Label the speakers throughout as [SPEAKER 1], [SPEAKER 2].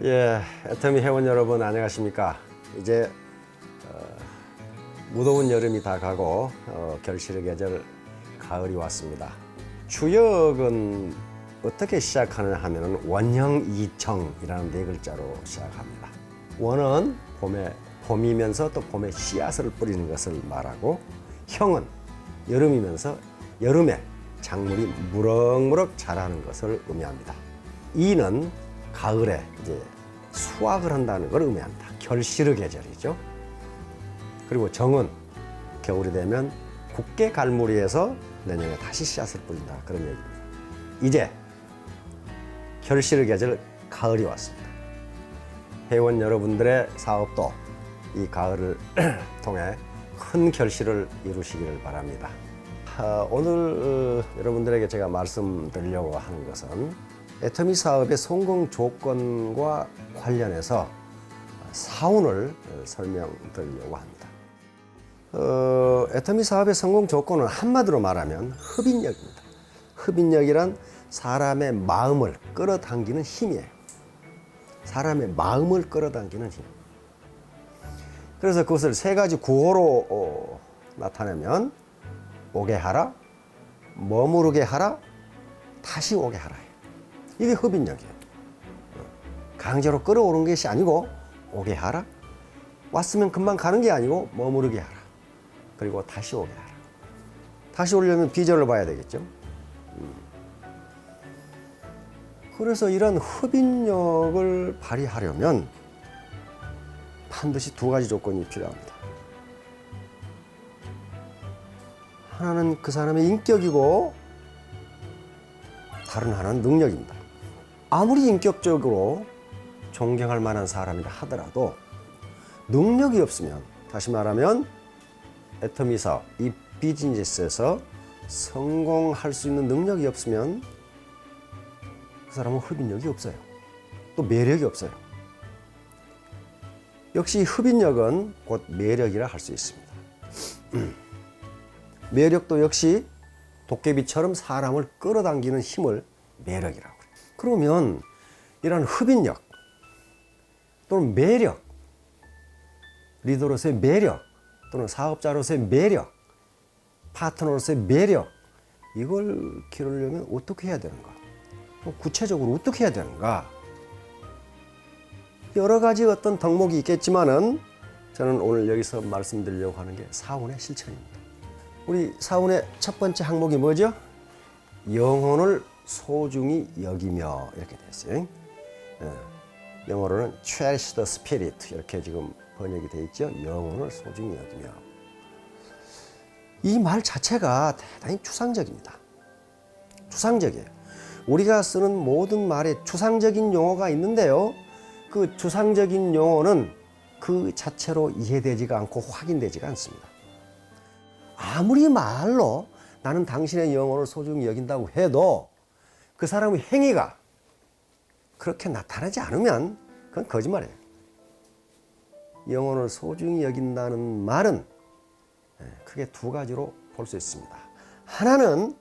[SPEAKER 1] 예, 애터미 회원 여러분 안녕하십니까? 이제 무더운 여름이 다 가고 결실의 계절 가을이 왔습니다. 추역은 어떻게 시작하느냐 하면은 원형이청이라는 네 글자로 시작합니다. 원은 봄이면서 또 봄에 씨앗을 뿌리는 것을 말하고, 형은 여름이면서 여름에 작물이 무럭무럭 자라는 것을 의미합니다. 이는 가을에 이제 수확을 한다는 걸 의미합니다. 결실의 계절이죠. 그리고 정은 겨울이 되면 굳게 갈무리해서 내년에 다시 씨앗을 뿌린다, 그런 얘기입니다. 이제 결실의 계절 가을이 왔습니다. 회원 여러분들의 사업도 이 가을을 통해 큰 결실을 이루시기를 바랍니다. 오늘 여러분들에게 제가 말씀드리려고 하는 것은 애터미 사업의 성공 조건과 관련해서 사운을 설명드리려고 합니다. 애터미 사업의 성공 조건은 한마디로 말하면 흡인력입니다. 흡인력이란 사람의 마음을 끌어당기는 힘이에요. 사람의 마음을 끌어당기는 힘. 그래서 그것을 세 가지 구호로 나타내면 오게 하라, 머무르게 하라, 다시 오게 하라. 이게 흡인력이에요. 강제로 끌어오는 것이 아니고 오게 하라, 왔으면 금방 가는 게 아니고 머무르게 하라, 그리고 다시 오게 하라. 다시 오려면 비전을 봐야 되겠죠. 그래서 이런 흡인력을 발휘하려면 반드시 두 가지 조건이 필요합니다. 하나는 그 사람의 인격이고 다른 하나는 능력입니다. 아무리 인격적으로 존경할 만한 사람이라 하더라도 능력이 없으면, 다시 말하면 애터미 사업, 이 비즈니스에서 성공할 수 있는 능력이 없으면 그 사람은 흡인력이 없어요. 또 매력이 없어요. 역시 흡인력은 곧 매력이라 할 수 있습니다. 매력도 역시 도깨비처럼 사람을 끌어당기는 힘을 매력이라고 해요. 그러면 이런 흡인력 또는 매력, 리더로서의 매력 또는 사업자로서의 매력, 파트너로서의 매력, 이걸 기르려면 어떻게 해야 되는가? 구체적으로 어떻게 해야 되는가? 여러 가지 어떤 덕목이 있겠지만은 저는 오늘 여기서 말씀드리려고 하는 게 사운의 실천입니다. 우리 사운의 첫 번째 항목이 뭐죠? 영혼을 소중히 여기며, 이렇게 됐어요. 영어로는 cherish the spirit, 이렇게 지금 번역이 되어 있죠. 영혼을 소중히 여기며. 이 말 자체가 대단히 추상적입니다. 추상적이에요. 우리가 쓰는 모든 말에 추상적인 용어가 있는데요, 그 추상적인 용어는 그 자체로 이해되지가 않고 확인되지가 않습니다. 아무리 말로 나는 당신의 영혼을 소중히 여긴다고 해도 그 사람의 행위가 그렇게 나타나지 않으면 그건 거짓말이에요. 영혼을 소중히 여긴다는 말은 크게 두 가지로 볼 수 있습니다. 하나는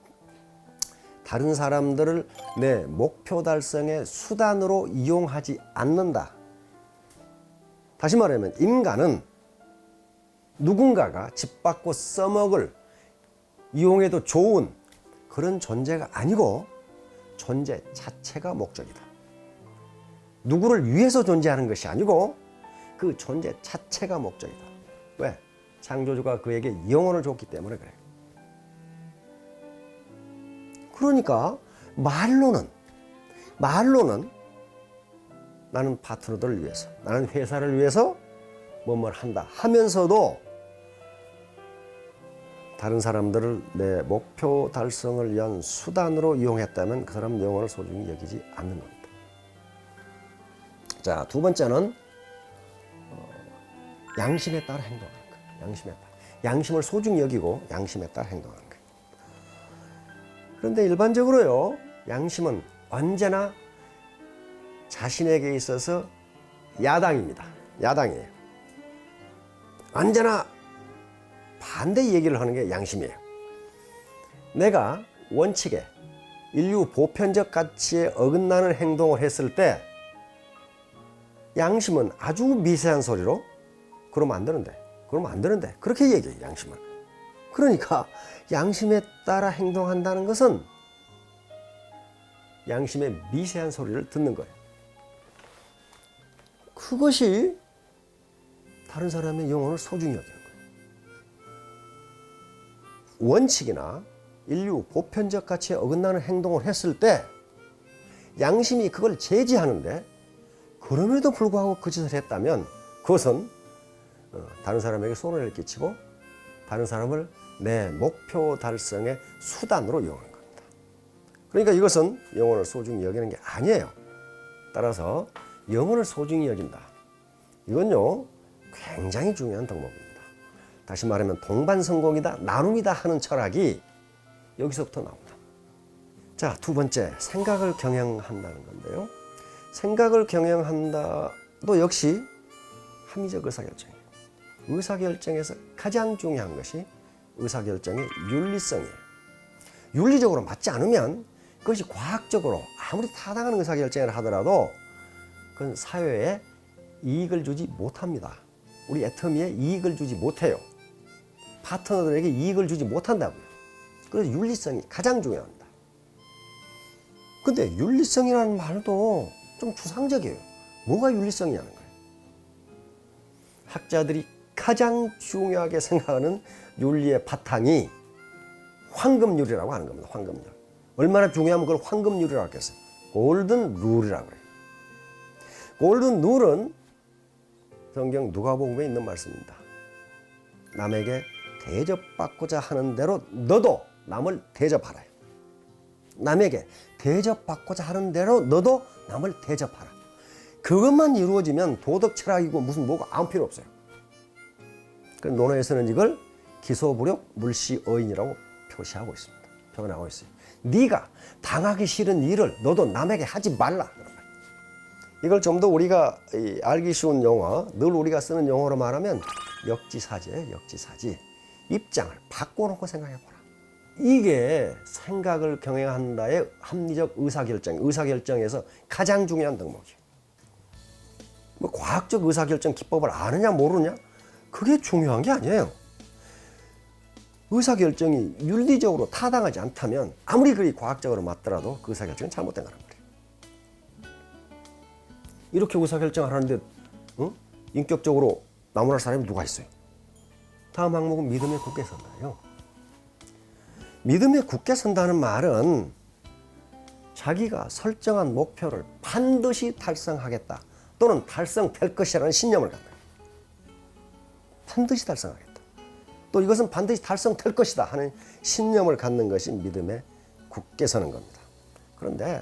[SPEAKER 1] 다른 사람들을 내 목표 달성의 수단으로 이용하지 않는다. 다시 말하면 인간은 누군가가 짚받고 써먹을, 이용해도 좋은 그런 존재가 아니고 존재 자체가 목적이다. 누구를 위해서 존재하는 것이 아니고 그 존재 자체가 목적이다. 왜? 창조주가 그에게 영혼을 줬기 때문에 그래요. 그러니까 말로는 나는 파트너들을 위해서, 나는 회사를 위해서 뭐뭘 한다 하면서도 다른 사람들을 내 목표 달성을 위한 수단으로 이용했다면 그 사람은 영혼을 소중히 여기지 않는 겁니다. 자, 두 번째는 양심에 따라 행동하는 거예요. 양심에 따라. 양심을 소중히 여기고 양심에 따라 행동하는 거예요. 그런데 일반적으로요, 양심은 언제나 자신에게 있어서 야당입니다. 야당이에요. 언제나 반대 얘기를 하는 게 양심이에요. 내가 원칙에, 인류 보편적 가치에 어긋나는 행동을 했을 때 양심은 아주 미세한 소리로 그러면 안 되는데, 그러면 안 되는데 그렇게 얘기해요. 양심은. 그러니까 양심에 따라 행동한다는 것은 양심의 미세한 소리를 듣는 거예요. 그것이 다른 사람의 영혼을 소중히 여기는 거예요. 원칙이나 인류 보편적 가치에 어긋나는 행동을 했을 때 양심이 그걸 제지하는데 그럼에도 불구하고 그 짓을 했다면 그것은 다른 사람에게 손해를 끼치고 다른 사람을 내 목표 달성의 수단으로 이용하는 겁니다. 그러니까 이것은 영혼을 소중히 여기는 게 아니에요. 따라서 영혼을 소중히 여긴다. 이건요 굉장히 중요한 덕목입니다. 다시 말하면 동반성공이다, 나눔이다 하는 철학이 여기서부터 나옵니다. 자, 두 번째, 생각을 경영한다는 건데요. 생각을 경영한다도 역시 합리적 의사결정이에요. 의사결정에서 가장 중요한 것이 의사결정의 윤리성이에요. 윤리적으로 맞지 않으면 그것이 과학적으로 아무리 타당한 의사결정을 하더라도 그건 사회에 이익을 주지 못합니다. 우리 애터미에 이익을 주지 못해요. 파트너들에게 이익을 주지 못한다고요. 그래서 윤리성이 가장 중요합니다. 근데 윤리성이라는 말도 좀 추상적이에요. 뭐가 윤리성이냐는 거예요. 학자들이 가장 중요하게 생각하는 윤리의 바탕이 황금률이라고 하는 겁니다. 황금률. 얼마나 중요하면 그걸 황금률이라고 했겠어요. 골든 룰이라고 그래요. 골든 룰은 성경 누가복음에 있는 말씀입니다. 남에게 대접받고자 하는 대로 너도 남을 대접하라. 남에게 대접받고자 하는 대로 너도 남을 대접하라. 그것만 이루어지면 도덕 철학이고 무슨 뭐가 아무 필요 없어요. 그 논어에서는 이걸 기소부력 물시어인이라고 표시하고 있습니다. 표현하고 있어요. 네가 당하기 싫은 일을 너도 남에게 하지 말라. 이걸 좀 더 우리가 알기 쉬운 용어, 늘 우리가 쓰는 용어로 말하면 역지사지예요. 역지사지. 입장을 바꿔놓고 생각해보라. 이게 생각을 경영한다의 합리적 의사결정, 의사결정에서 가장 중요한 덕목이에요. 뭐 과학적 의사결정 기법을 아느냐 모르냐? 그게 중요한 게 아니에요. 의사결정이 윤리적으로 타당하지 않다면 아무리 그리 과학적으로 맞더라도 그 의사결정은 잘못된 거란 말이에요. 이렇게 의사결정을 하는데 인격적으로 나무랄 사람이 누가 있어요? 다음 항목은 믿음에 굳게 선다요. 믿음에 굳게 선다는 말은 자기가 설정한 목표를 반드시 달성하겠다 또는 달성될 것이라는 신념을 갖는 거예요. 반드시 달성하겠다. 또 이것은 반드시 달성될 것이다 하는 신념을 갖는 것이 믿음에 굳게 서는 겁니다. 그런데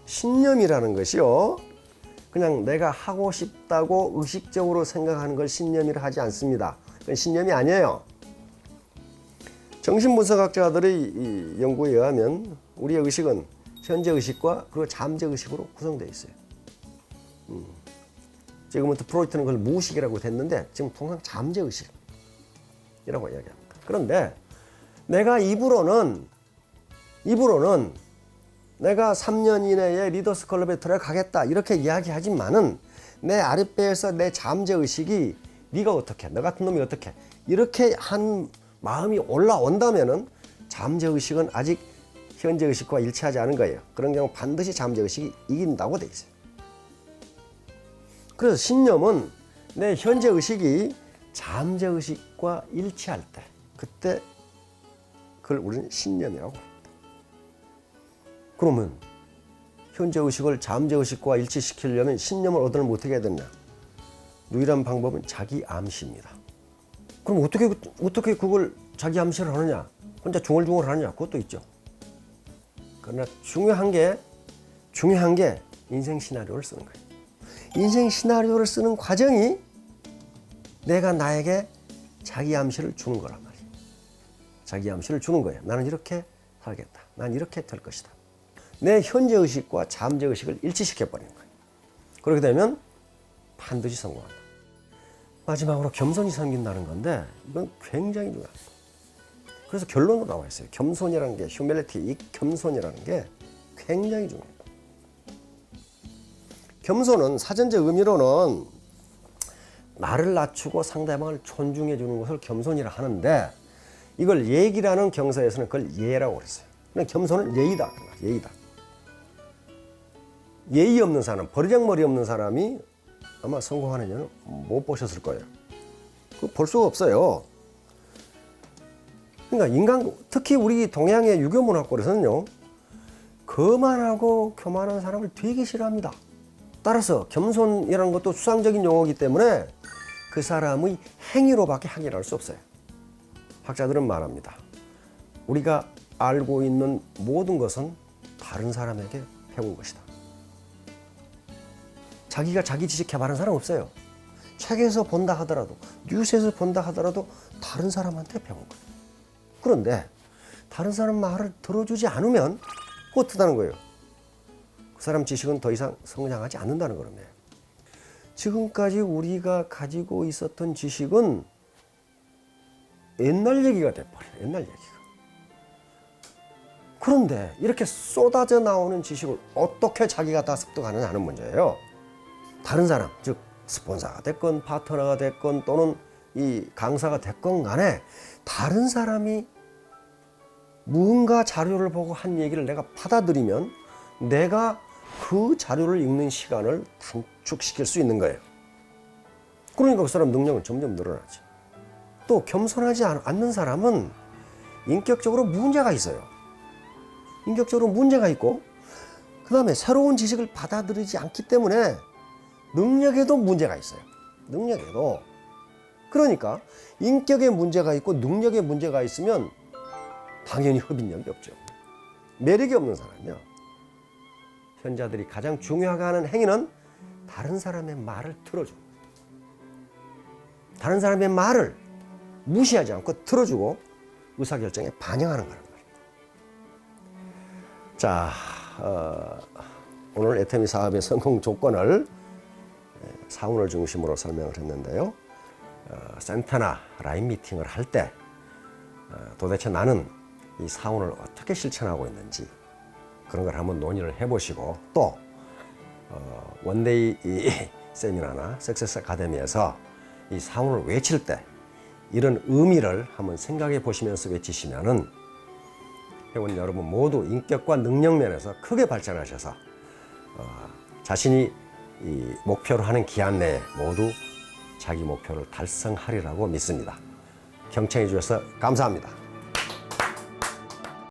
[SPEAKER 1] 신념이라는 것이요, 그냥 내가 하고 싶다고 의식적으로 생각하는 걸 신념이라 하지 않습니다. 그건 신념이 아니에요. 정신분석학자들의 이 연구에 의하면 우리의 의식은 현재 의식과 그리고 잠재 의식으로 구성되어 있어요. 지금부터 프로이트는 그걸 무의식이라고 했는데 지금 통상 잠재 의식이라고 이야기합니다. 그런데 내가 입으로는 내가 3년 이내에 리더스 클럽에 들어가겠다 이렇게 이야기하지만은 내 아랫배에서 내 잠재 의식이 네가 어떻게, 너 같은 놈이 어떻게 이렇게 한 마음이 올라온다면은 잠재 의식은 아직 현재 의식과 일치하지 않은 거예요. 그런 경우 반드시 잠재 의식이 이긴다고 돼 있어요. 그래서 신념은 내 현재 의식이 잠재 의식과 일치할 때, 그때 그걸 우리는 신념이라고 합니다. 그러면 현재 의식을 잠재 의식과 일치시키려면 신념을 얻으려면 어떻게 해야 되냐? 유일한 방법은 자기 암시입니다. 그럼 어떻게 그걸 자기 암시를 하느냐? 혼자 중얼중얼 하느냐? 그것도 있죠. 그러나 중요한 게 인생 시나리오를 쓰는 거예요. 인생 시나리오를 쓰는 과정이 내가 나에게 자기 암시를 주는 거란 말이에요. 자기 암시를 주는 거예요. 나는 이렇게 살겠다. 난 이렇게 될 것이다. 내 현재 의식과 잠재 의식을 일치시켜버리는 거예요. 그렇게 되면 반드시 성공한다. 마지막으로 겸손이 생긴다는 건데 이건 굉장히 중요합니다. 그래서 결론으로 나와 있어요. 겸손이라는 게, 휴밀리티, 이 겸손이라는 게 굉장히 중요해요. 겸손은 사전적 의미로는 나를 낮추고 상대방을 존중해 주는 것을 겸손이라 하는데 이걸 예기라는 경서에서는 그걸 예라고 그랬어요. 그러니까 겸손은 예의다. 예의다. 예의 없는 사람, 버리장머리 없는 사람이 아마 성공하는 여는 못 보셨을 거예요. 그거 볼 수가 없어요. 그러니까 인간, 특히 우리 동양의 유교 문화권에서는요, 거만하고 교만한 사람을 되게 싫어합니다. 따라서 겸손이라는 것도 수상적인 용어이기 때문에 그 사람의 행위로밖에 확인할 수 없어요. 학자들은 말합니다. 우리가 알고 있는 모든 것은 다른 사람에게 배운 것이다. 자기가 자기 지식 개발한 사람 없어요. 책에서 본다 하더라도, 뉴스에서 본다 하더라도 다른 사람한테 배운 거예요. 그런데 다른 사람 말을 들어주지 않으면 어떻다는 거예요? 그 사람 지식은 더 이상 성장하지 않는다는 겁니다. 지금까지 우리가 가지고 있었던 지식은 옛날 얘기가 돼버려요. 옛날 얘기가. 그런데 이렇게 쏟아져 나오는 지식을 어떻게 자기가 다 습득하느냐 하는 문제예요. 다른 사람, 즉 스폰서가 됐건 파트너가 됐건 또는 이 강사가 됐건 간에 다른 사람이 무언가 자료를 보고 한 얘기를 내가 받아들이면 내가 그 자료를 읽는 시간을 단축시킬 수 있는 거예요. 그러니까 그 사람 능력은 점점 늘어나지. 또 겸손하지 않는 사람은 인격적으로 문제가 있어요. 인격적으로 문제가 있고 그 다음에 새로운 지식을 받아들이지 않기 때문에 능력에도 문제가 있어요. 능력에도. 그러니까 인격에 문제가 있고 능력에 문제가 있으면 당연히 흡인력이 없죠. 매력이 없는 사람이요. 현자들이 가장 중요하게 하는 행위는 다른 사람의 말을 들어주는 거예요. 다른 사람의 말을 무시하지 않고 들어주고 의사결정에 반영하는 거란 말이에요. 자, 오늘 애터미 사업의 성공 조건을 사운을 중심으로 설명을 했는데요. 센터나 라인 미팅을 할 때 도대체 나는 이 사운을 어떻게 실천하고 있는지 그런 걸 한번 논의를 해보시고 또 원데이 이 세미나나 석세스 아카데미에서 이 사운을 외칠 때 이런 의미를 한번 생각해 보시면서 외치시면은 회원 여러분 모두 인격과 능력 면에서 크게 발전하셔서 자신이 이 목표로 하는 기한 내에 모두 자기 목표를 달성하리라고 믿습니다. 경청해 주셔서 감사합니다.